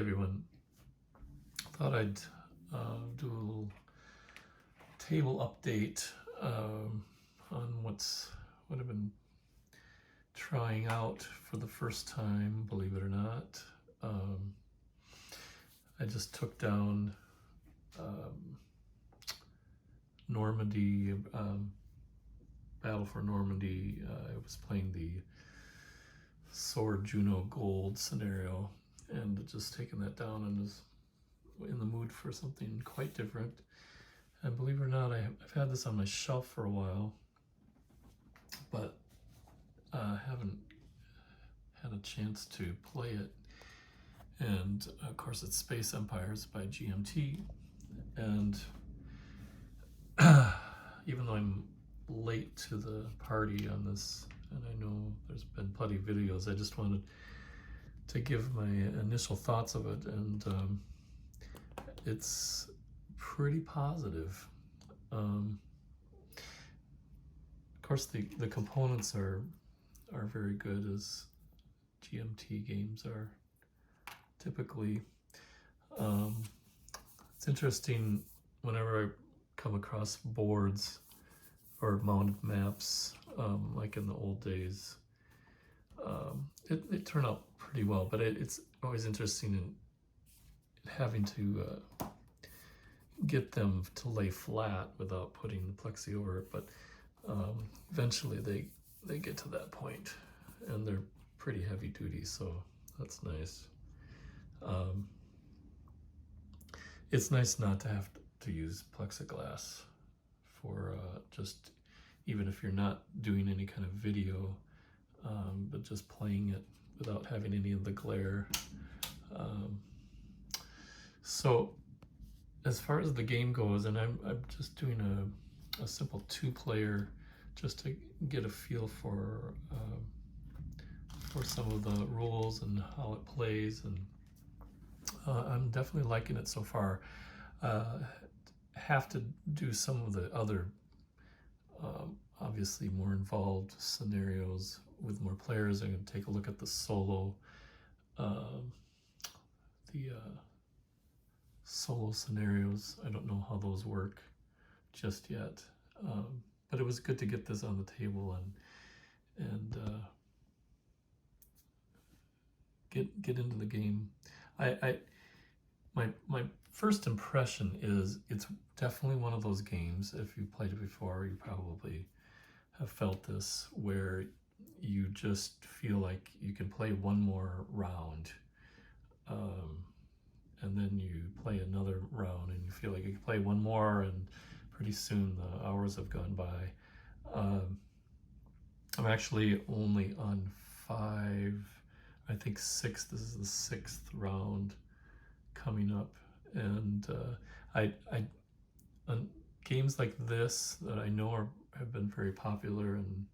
everyone. Thought I'd do a little table update on what I've been trying out for the first time, believe it or not. I just took down Normandy, Battle for Normandy. I was playing the Sword Juno Gold scenario and just taking that down and was in the mood for something quite different. And believe it or not, I've had this on my shelf for a while, but haven't had a chance to play it. And of course it's Space Empires by GMT, and even though I'm late to the party on this, and I know there's been plenty of videos, I just wanted to give my initial thoughts of it, and it's pretty positive. Of course, the components are very good, as GMT games are typically. It's interesting whenever I come across boards or mounted maps, like in the old days. It turned out pretty well, but it's always interesting in having to get them to lay flat without putting the plexi over it. But eventually they get to that point, and they're pretty heavy duty, so that's nice. It's nice not to have to use plexiglass for just, even if you're not doing any kind of video, but just playing it without having any of the glare. So as far as the game goes, and I'm just doing a simple 2-player just to get a feel for some of the rules and how it plays, and I'm definitely liking it so far. Have to do some of the other obviously more involved scenarios with more players. I'm going to take a look at the solo solo scenarios. I don't know how those work just yet, but it was good to get this on the table and get into the game. My first impression is it's definitely one of those games, if you played it before, you probably have felt this, where you just feel like you can play one more round, and then you play another round and you feel like you can play one more, and pretty soon the hours have gone by. I'm actually only on 5, I think 6. This is the 6th round coming up, and on games like this that I know have been very popular and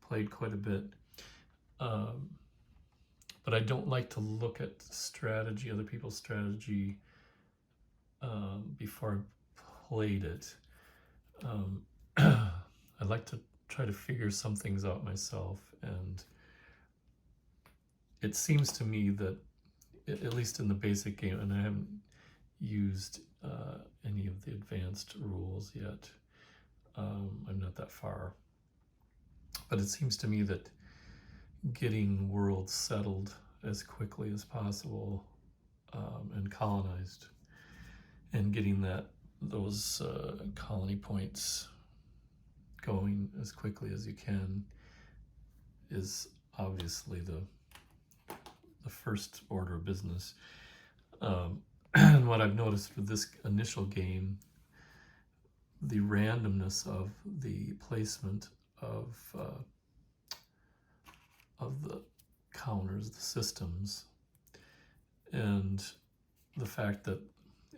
played quite a bit, but I don't like to look at strategy, other people's strategy, before I played it. I like to try to figure some things out myself, and it seems to me that, at least in the basic game, and I haven't used any of the advanced rules yet, I'm not that far, but it seems to me that getting worlds settled as quickly as possible, and colonized, and getting those colony points going as quickly as you can, is obviously the first order of business. And what I've noticed with this initial game, the randomness of the placement of the counters, the systems, and the fact that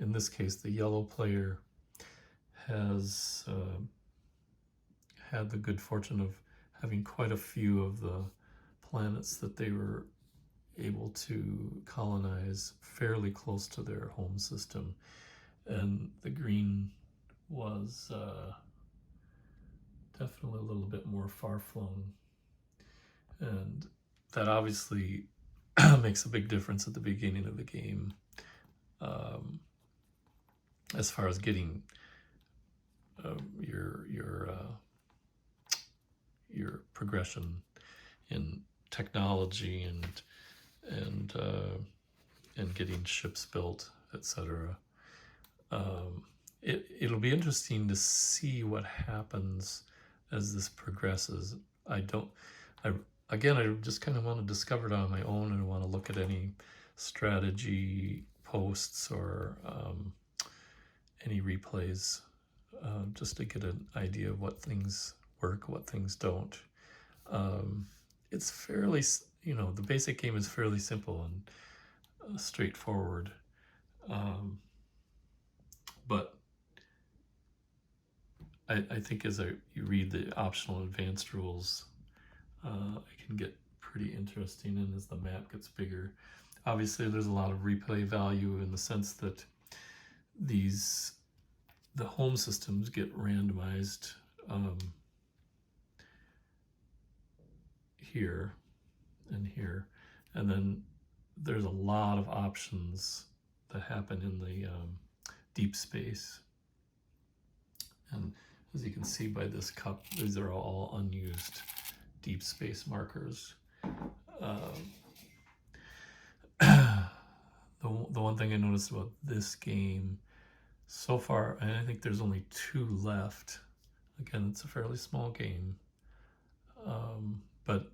in this case the yellow player has had the good fortune of having quite a few of the planets that they were able to colonize fairly close to their home system, and the green was definitely a little bit more far-flung, and that obviously makes a big difference at the beginning of the game. as far as getting your progression in technology and getting ships built, etc. It'll be interesting to see what happens as this progresses. I just kind of want to discover it on my own, and I want to look at any strategy posts or any replays, just to get an idea of what things work, what things don't. It's fairly, the basic game is fairly simple and straightforward, but I think as you read the optional advanced rules, it can get pretty interesting, and as the map gets bigger, obviously there's a lot of replay value in the sense that the home systems get randomized here and here, and then there's a lot of options that happen in the deep space. And as you can see by this cup, these are all unused deep space markers. The one thing I noticed about this game so far, and I think there's only 2 left. Again, it's a fairly small game, but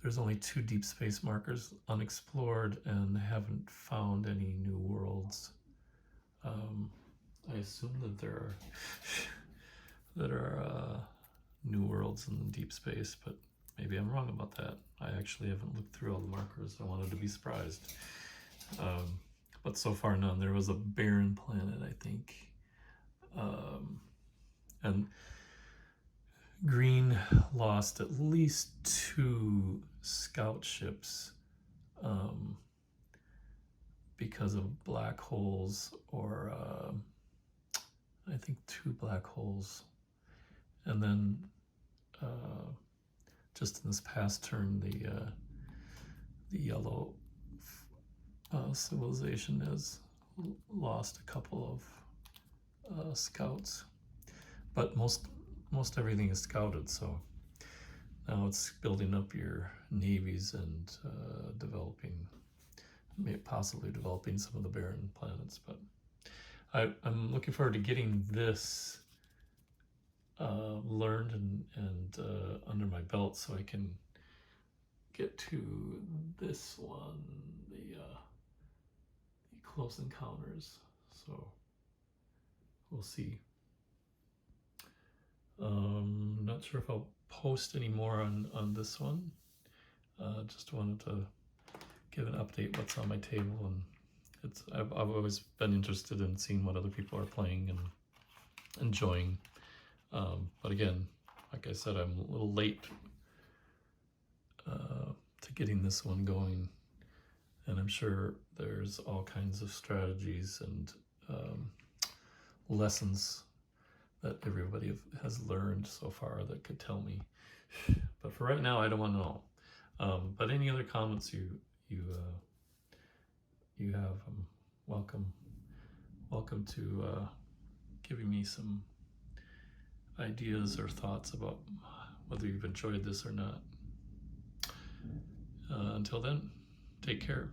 there's only 2 deep space markers unexplored, and haven't found any new worlds. I assume that there are new worlds in deep space, but maybe I'm wrong about that. I actually haven't looked through all the markers. I wanted to be surprised. But so far none. There was a barren planet, I think. And Green lost at least 2 scout ships because of black holes, or I think 2 black holes. And then just in this past turn, the yellow civilization has lost a couple of scouts, but most everything is scouted, so now it's building up your navies and possibly developing some of the barren planets. But I'm looking forward to getting this learned and under my belt, so I can get to this one, the Close Encounters. So we'll see. Not sure if I'll post any more on this one. Just wanted to give an update what's on my table, and I've always been interested in seeing what other people are playing and enjoying. But again, like I said, I'm a little late to getting this one going, and I'm sure there's all kinds of strategies and lessons that everybody has learned so far that could tell me. But for right now, I don't want to know. But any other comments you have, welcome to giving me some ideas or thoughts about whether you've enjoyed this or not. Until then, take care.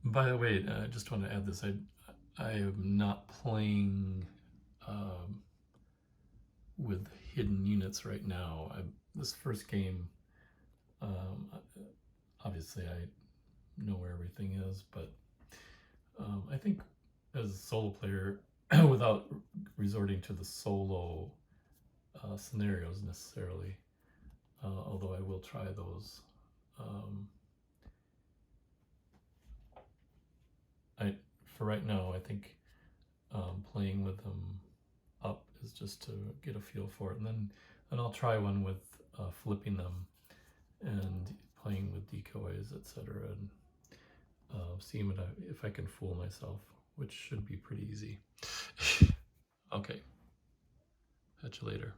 By the way, I just want to add this. I am not playing with hidden units right now. This first game, obviously I know where everything is, but I think as a solo player, without resorting to the solo scenarios necessarily, although I will try those, for right now, I think playing with them up is just to get a feel for it, and then I'll try one with flipping them and playing with decoys, etc., and seeing if I can fool myself, which should be pretty easy. Okay, catch you later.